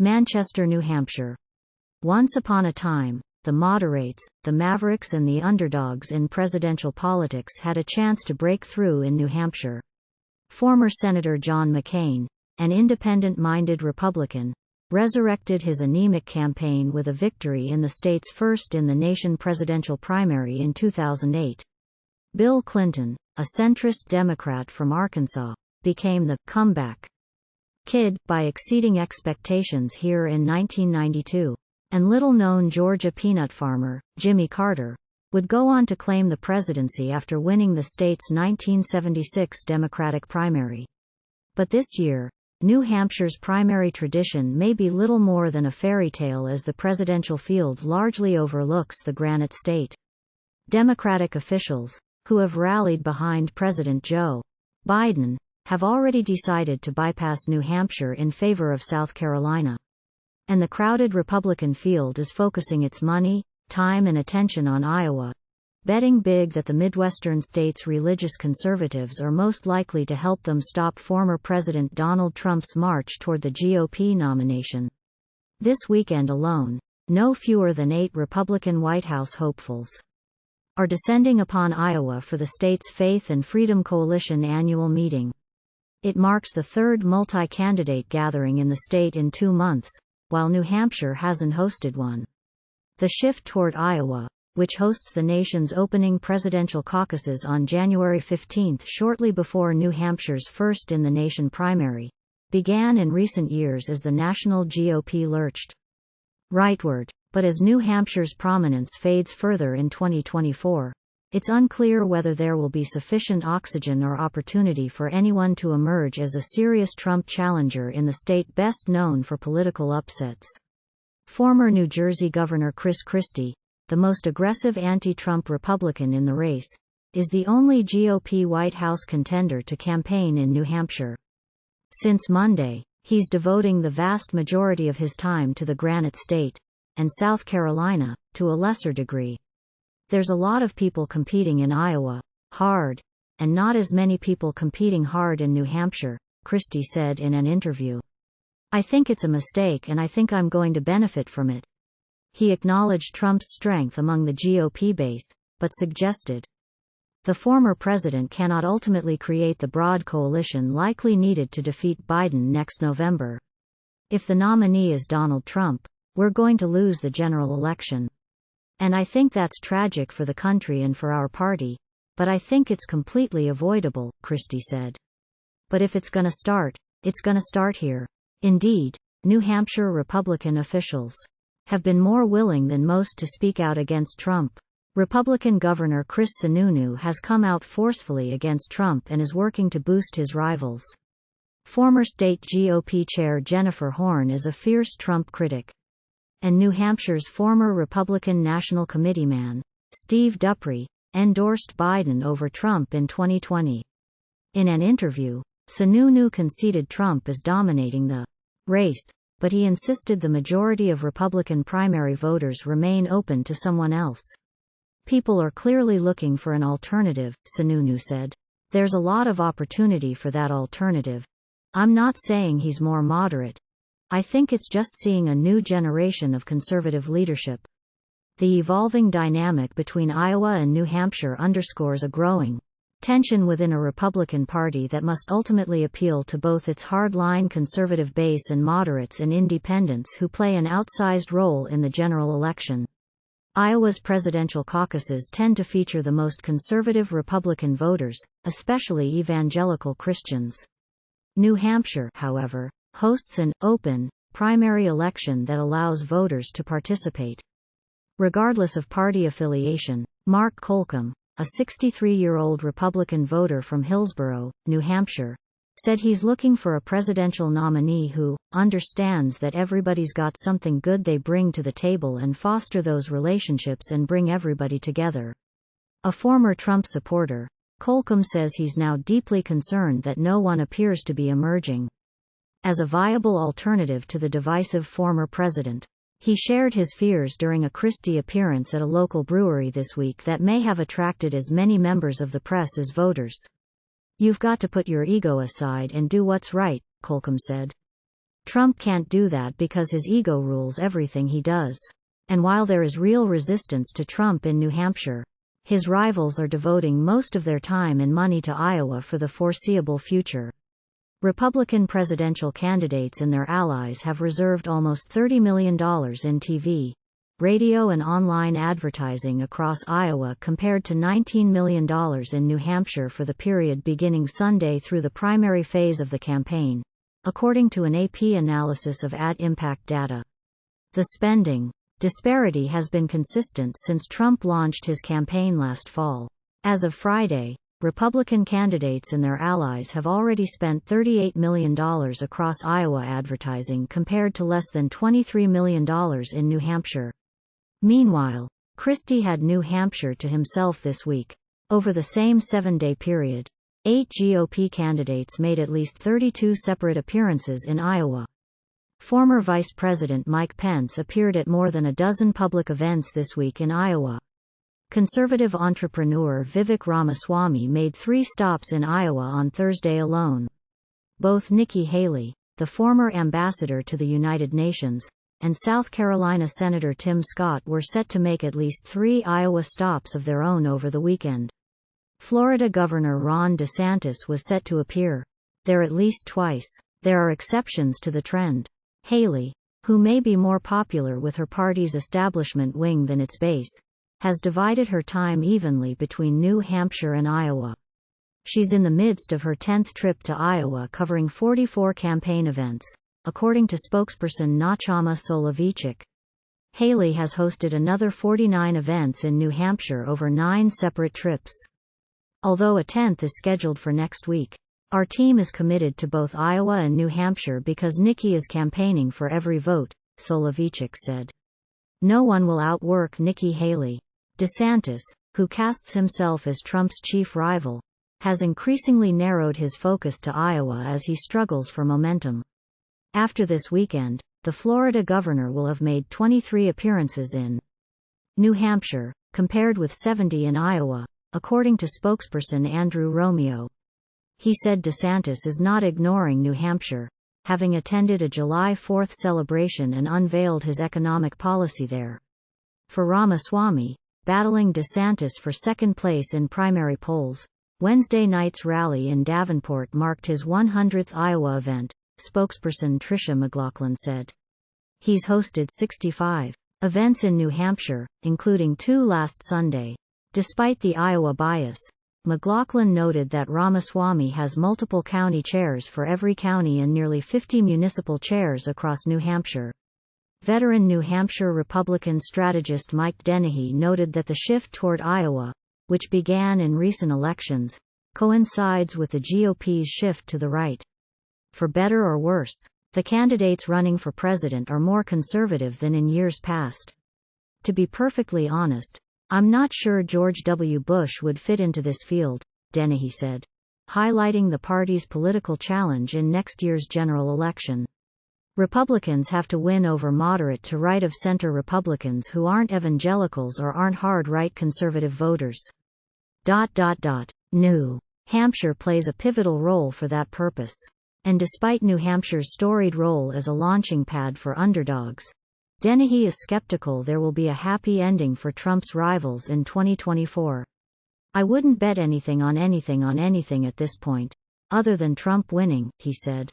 Manchester, New Hampshire. Once upon a time, the moderates, the mavericks and the underdogs in presidential politics had a chance to break through in New Hampshire. Former Senator John McCain, an independent-minded Republican, resurrected his anemic campaign with a victory in the state's first-in-the-nation presidential primary in 2008. Bill Clinton, a centrist Democrat from Arkansas, became the comeback kid by exceeding expectations here in 1992. And little-known Georgia peanut farmer, Jimmy Carter, would go on to claim the presidency after winning the state's 1976 Democratic primary. But this year, New Hampshire's primary tradition may be little more than a fairy tale as the presidential field largely overlooks the Granite State. Democratic officials, who have rallied behind President Joe Biden, have already decided to bypass New Hampshire in favor of South Carolina. And the crowded Republican field is focusing its money, time and attention on Iowa, betting big that the Midwestern state's religious conservatives are most likely to help them stop former President Donald Trump's march toward the GOP nomination. This weekend alone, no fewer than 8 Republican White House hopefuls are descending upon Iowa for the state's Faith and Freedom Coalition annual meeting. It marks the third multi-candidate gathering in the state in 2 months, while New Hampshire hasn't hosted one. The shift toward Iowa, which hosts the nation's opening presidential caucuses on January 15 shortly before New Hampshire's first-in-the-nation primary, began in recent years as the national GOP lurched rightward. But as New Hampshire's prominence fades further in 2024, it's unclear whether there will be sufficient oxygen or opportunity for anyone to emerge as a serious Trump challenger in the state best known for political upsets. Former New Jersey Governor Chris Christie, the most aggressive anti-Trump Republican in the race, is the only GOP White House contender to campaign in New Hampshire. Since Monday, he's devoting the vast majority of his time to the Granite State, and South Carolina, to a lesser degree. There's a lot of people competing in Iowa, hard, and not as many people competing hard in New Hampshire, Christie said in an interview. I think it's a mistake and I think I'm going to benefit from it. He acknowledged Trump's strength among the GOP base, but suggested the former president cannot ultimately create the broad coalition likely needed to defeat Biden next November. If the nominee is Donald Trump, we're going to lose the general election. And I think that's tragic for the country and for our party, but I think it's completely avoidable, Christie said. But if it's gonna start, it's gonna start here. Indeed, New Hampshire Republican officials have been more willing than most to speak out against Trump. Republican Governor Chris Sununu has come out forcefully against Trump and is working to boost his rivals. Former state GOP chair Jennifer Horn is a fierce Trump critic. And New Hampshire's former Republican National Committeeman, Steve Dupree, endorsed Biden over Trump in 2020. In an interview, Sununu conceded Trump is dominating the race, but he insisted the majority of Republican primary voters remain open to someone else. People are clearly looking for an alternative, Sununu said. There's a lot of opportunity for that alternative. I'm not saying he's more moderate. I think it's just seeing a new generation of conservative leadership. The evolving dynamic between Iowa and New Hampshire underscores a growing tension within a Republican Party that must ultimately appeal to both its hardline conservative base and moderates and independents who play an outsized role in the general election. Iowa's presidential caucuses tend to feature the most conservative Republican voters, especially evangelical Christians. New Hampshire, however, hosts an open primary election that allows voters to participate regardless of party affiliation. Mark Colcom, a 63-year-old Republican voter from Hillsborough, New Hampshire, said he's looking for a presidential nominee who understands that everybody's got something good they bring to the table and foster those relationships and bring everybody together. A former Trump supporter, Colcom says he's now deeply concerned that no one appears to be emerging as a viable alternative to the divisive former president. He shared his fears during a Christie appearance at a local brewery this week that may have attracted as many members of the press as voters. You've got to put your ego aside and do what's right, Colcom said. Trump can't do that because his ego rules everything he does. And while there is real resistance to Trump in New Hampshire, his rivals are devoting most of their time and money to Iowa for the foreseeable future. Republican presidential candidates and their allies have reserved almost $30 million in TV, radio and online advertising across Iowa compared to $19 million in New Hampshire for the period beginning Sunday through the primary phase of the campaign, according to an AP analysis of ad impact data. The spending disparity has been consistent since Trump launched his campaign last fall. As of Friday, Republican candidates and their allies have already spent $38 million across Iowa advertising compared to less than $23 million in New Hampshire. Meanwhile, Christie had New Hampshire to himself this week. Over the same 7-day period, 8 GOP candidates made at least 32 separate appearances in Iowa. Former Vice President Mike Pence appeared at more than a dozen public events this week in Iowa. Conservative entrepreneur Vivek Ramaswamy made 3 stops in Iowa on Thursday alone. Both Nikki Haley, the former ambassador to the United Nations, and South Carolina Senator Tim Scott were set to make at least 3 Iowa stops of their own over the weekend. Florida Governor Ron DeSantis was set to appear there at least twice. There are exceptions to the trend. Haley, who may be more popular with her party's establishment wing than its base, has divided her time evenly between New Hampshire and Iowa. She's in the midst of her 10th trip to Iowa covering 44 campaign events, according to spokesperson Nachama Soloveitchik. Haley has hosted another 49 events in New Hampshire over 9 separate trips. Although a 10th is scheduled for next week, our team is committed to both Iowa and New Hampshire because Nikki is campaigning for every vote, Soloveitchik said. No one will outwork Nikki Haley. DeSantis, who casts himself as Trump's chief rival, has increasingly narrowed his focus to Iowa as he struggles for momentum. After this weekend, the Florida governor will have made 23 appearances in New Hampshire, compared with 70 in Iowa, according to spokesperson Andrew Romeo. He said DeSantis is not ignoring New Hampshire, having attended a July 4th celebration and unveiled his economic policy there. For Ramaswamy, battling DeSantis for second place in primary polls, Wednesday night's rally in Davenport marked his 100th Iowa event, spokesperson Tricia McLaughlin said. He's hosted 65 events in New Hampshire, including 2 last Sunday. Despite the Iowa bias, McLaughlin noted that Ramaswamy has multiple county chairs for every county and nearly 50 municipal chairs across New Hampshire. Veteran New Hampshire Republican strategist Mike Dennehy noted that the shift toward Iowa, which began in recent elections, coincides with the GOP's shift to the right. For better or worse, the candidates running for president are more conservative than in years past. To be perfectly honest, I'm not sure George W. Bush would fit into this field, Dennehy said, highlighting the party's political challenge in next year's general election. Republicans have to win over moderate to right-of-center Republicans who aren't evangelicals or aren't hard-right conservative voters. New Hampshire plays a pivotal role for that purpose. And despite New Hampshire's storied role as a launching pad for underdogs, Dennehy is skeptical there will be a happy ending for Trump's rivals in 2024. I wouldn't bet anything on anything at this point, other than Trump winning, he said.